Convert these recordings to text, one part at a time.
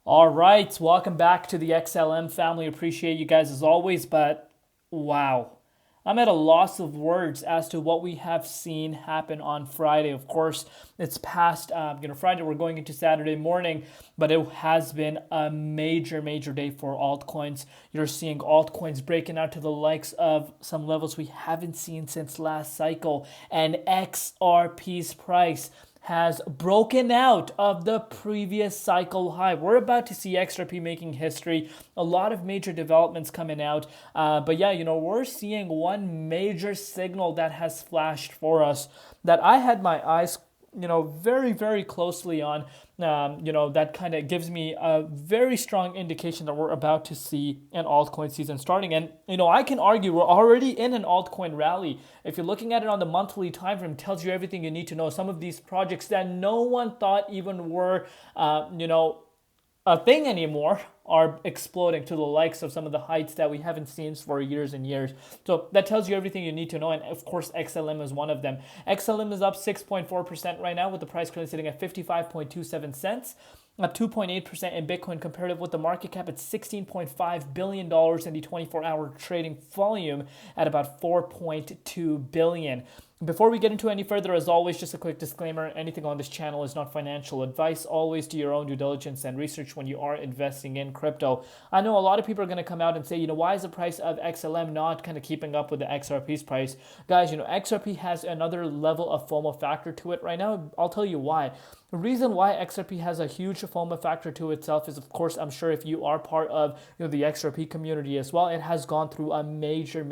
All right, welcome back to the XLM family. Appreciate you guys as always, but wow. I'm at a loss of words as to what we have seen happen on Friday. Of course, it's past Friday. We're going into Saturday morning, but it has been a major day for altcoins. You're seeing altcoins breaking out to the likes of some levels we haven't seen since last cycle, and XRP's price has broken out of the previous cycle high. We're about to see XRP making history. A lot of major developments coming out. But yeah, we're seeing one major signal that has flashed for us that I had my eyes very closely on. That kind of gives me a very strong indication that we're about to see an altcoin season starting. And, I can argue we're already in an altcoin rally. If you're looking at it on the monthly time frame, it tells you everything you need to know. Some of these projects that no one thought even were, a thing anymore are exploding to the likes of some of the heights that we haven't seen for years and years. So that tells you everything you need to know. And of course, XLM is one of them. XLM is up 6.4% right now with the price currently sitting at 55.27 cents. Up 2.8% in Bitcoin comparative with the market cap at $16.5 billion and the 24-hour trading volume at about $4.2 billion. Before we get into any further, as always, just a quick disclaimer, anything on this channel is not financial advice. Always do your own due diligence and research when you are investing in crypto. I know a lot of people are going to come out and say, why is the price of XLM not kind of keeping up with the XRP's price? Guys, XRP has another level of FOMO factor to it right now. I'll tell you why. The reason why XRP has a huge FOMO factor to itself is, of course, I'm sure if you are part of the XRP community as well, it has gone through a major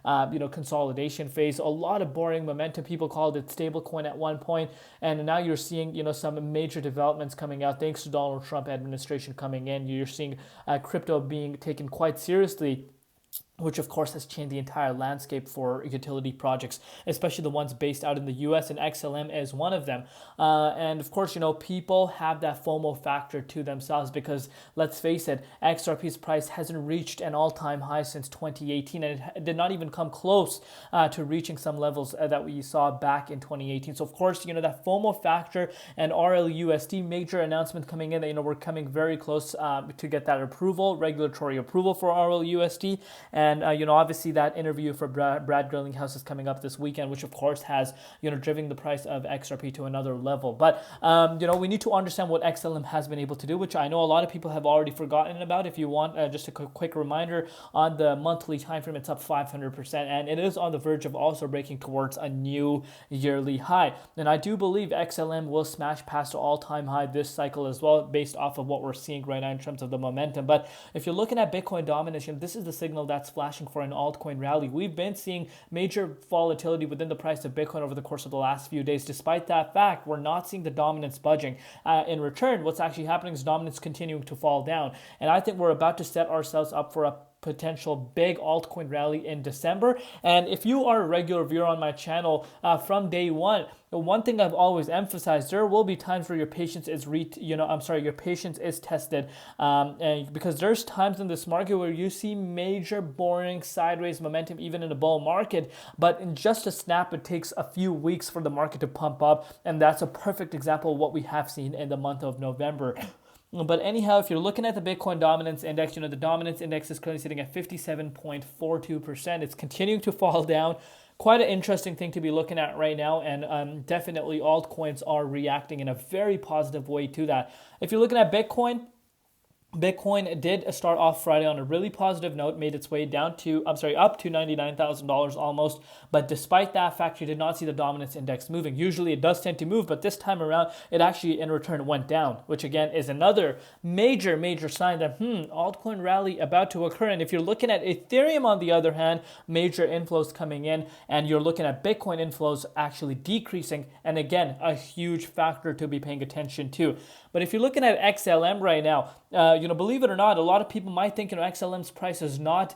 consolidation phase. A lot of boring momentum. People called it stablecoin at one point, and now you're seeing some major developments coming out thanks to Donald Trump administration coming in. You're seeing crypto being taken quite seriously, which of course has changed the entire landscape for utility projects, especially the ones based out in the US, and XLM is one of them. And of course, people have that FOMO factor to themselves because, let's face it, XRP's price hasn't reached an all-time high since 2018, and it did not even come close to reaching some levels that we saw back in 2018. So of course, that FOMO factor and RLUSD major announcement coming in that, we're coming very close to get that approval, regulatory approval for RLUSD. And, obviously that interview for Brad Grillinghouse is coming up this weekend, which of course has, driven the price of XRP to another level. But, we need to understand what XLM has been able to do, which I know a lot of people have already forgotten about. If you want just a quick reminder, on the monthly time frame, it's up 500%. And it is on the verge of also breaking towards a new yearly high. And I do believe XLM will smash past the all-time high this cycle as well, based off of what we're seeing right now in terms of the momentum. But if you're looking at Bitcoin dominance, this is the signal that's flashing for an altcoin rally. We've been seeing major volatility within the price of Bitcoin over the course of the last few days. Despite that fact, we're not seeing the dominance budging. In return, what's actually happening is dominance continuing to fall down. And I think we're about to set ourselves up for a potential big altcoin rally in December. And if you are a regular viewer on my channel from day one, the one thing I've always emphasized, there will be times where your patience is your patience is tested, and because there's times in this market where you see major boring sideways momentum even in a bull market, but in just a snap it takes a few weeks for the market to pump up, and that's a perfect example of what we have seen in the month of November. But anyhow, if you're looking at the Bitcoin dominance index, the dominance index is currently sitting at 57.42%. It's continuing to fall down. Quite an interesting thing to be looking at right now, and definitely altcoins are reacting in a very positive way to that. If you're looking at Bitcoin did start off Friday on a really positive note, made its way up to $99,000 almost. But despite that fact, you did not see the dominance index moving. Usually it does tend to move, but this time around, it actually in return went down, which again is another major sign that, altcoin rally about to occur. And if you're looking at Ethereum, on the other hand, major inflows coming in, and you're looking at Bitcoin inflows actually decreasing. And again, a huge factor to be paying attention to. But if you're looking at XLM right now, believe it or not, a lot of people might think, XLM's price is not,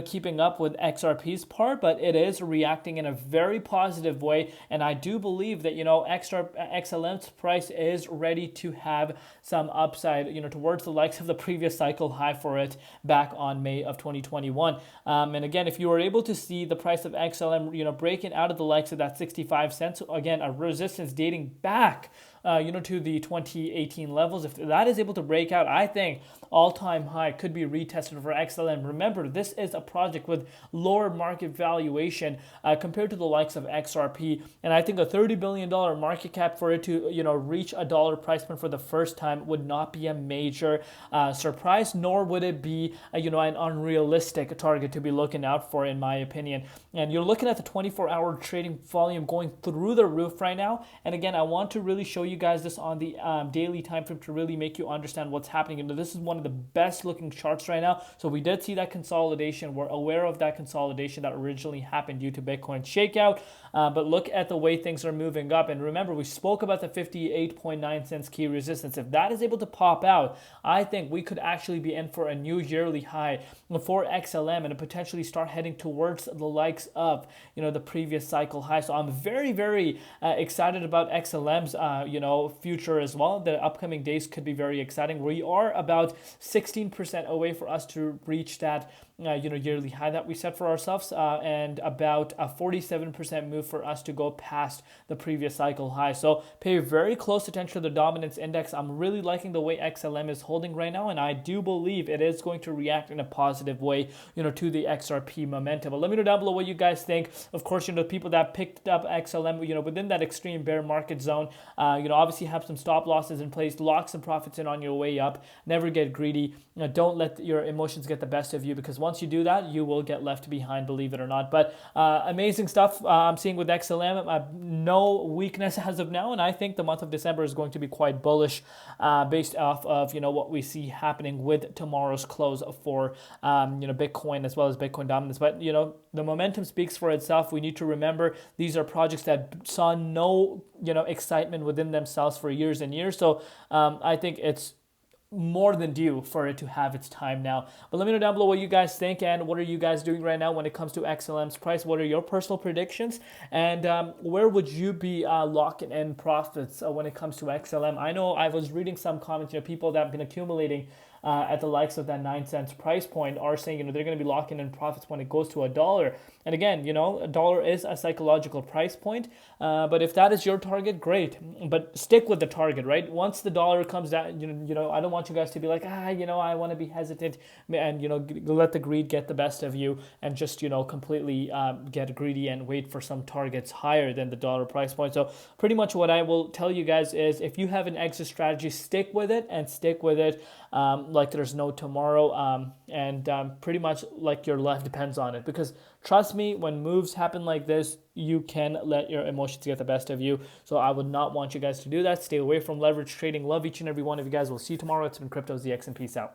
keeping up with XRP's part, but it is reacting in a very positive way. And I do believe that, XLM's price is ready to have some upside, towards the likes of the previous cycle high for it back on May of 2021. And again, if you were able to see the price of XLM, breaking out of the likes of that 65 cents, again, a resistance dating back to the 2018 levels. If that is able to break out, I think all-time high could be retested for XLM. Remember, this is a project with lower market valuation compared to the likes of XRP, and I think a $30 billion market cap for it to reach a dollar price point for the first time would not be a major surprise, nor would it be an unrealistic target to be looking out for, in my opinion. And you're looking at the 24-hour trading volume going through the roof right now. And again, I want to really show you guys this on the daily time frame to really make you understand what's happening. This is one of the best looking charts right now. So we did see that consolidation. We're aware of that consolidation that originally happened due to Bitcoin shakeout. But look at the way things are moving up. And remember, we spoke about the 58.9 cents key resistance. If that is able to pop out, I think we could actually be in for a new yearly high for XLM and potentially start heading towards the likes of the previous cycle high. So I'm very, very excited about XLM's future as well. The upcoming days could be very exciting. We are about 16% away for us to reach that yearly high that we set for ourselves, and about a 47% move for us to go past the previous cycle high. So pay very close attention to the dominance index. I'm really liking the way XLM is holding right now, and I do believe it is going to react in a positive way, to the XRP momentum. But let me know down below what you guys think. Of course, the people that picked up XLM, within that extreme bear market zone, obviously have some stop losses in place, lock some profits in on your way up. Never get greedy. Don't let your emotions get the best of you, because once you do that, you will get left behind, believe it or not. But amazing stuff I'm seeing with XLM. No weakness as of now, and I think the month of December is going to be quite bullish based off of what we see happening with tomorrow's close for Bitcoin as well as Bitcoin dominance. But the momentum speaks for itself. We need to remember these are projects that saw no excitement within themselves for years and years. So I think it's more than due for it to have its time now. But let me know down below what you guys think, and what are you guys doing right now when it comes to XLM's price? What are your personal predictions, and where would you be locking in profits when it comes to XLM? I know I was reading some comments, people that have been accumulating at the likes of that 9 cents price point are saying they're going to be locking in profits when it goes to $1. And again, a dollar is a psychological price point, but if that is your target, great, but stick with the target, right? Once the dollar comes down, I don't want you guys to be like, I want to be hesitant and let the greed get the best of you and just completely get greedy and wait for some targets higher than the dollar price point. So pretty much what I will tell you guys is, if you have an exit strategy, stick with it, and stick with it like there's no tomorrow, and pretty much like your life depends on it. Because trust me, when moves happen like this, you can let your emotions get the best of you. So I would not want you guys to do that. Stay away from leverage trading. Love each and every one of you guys. We'll see you tomorrow. It's been Crypto ZX, and peace out.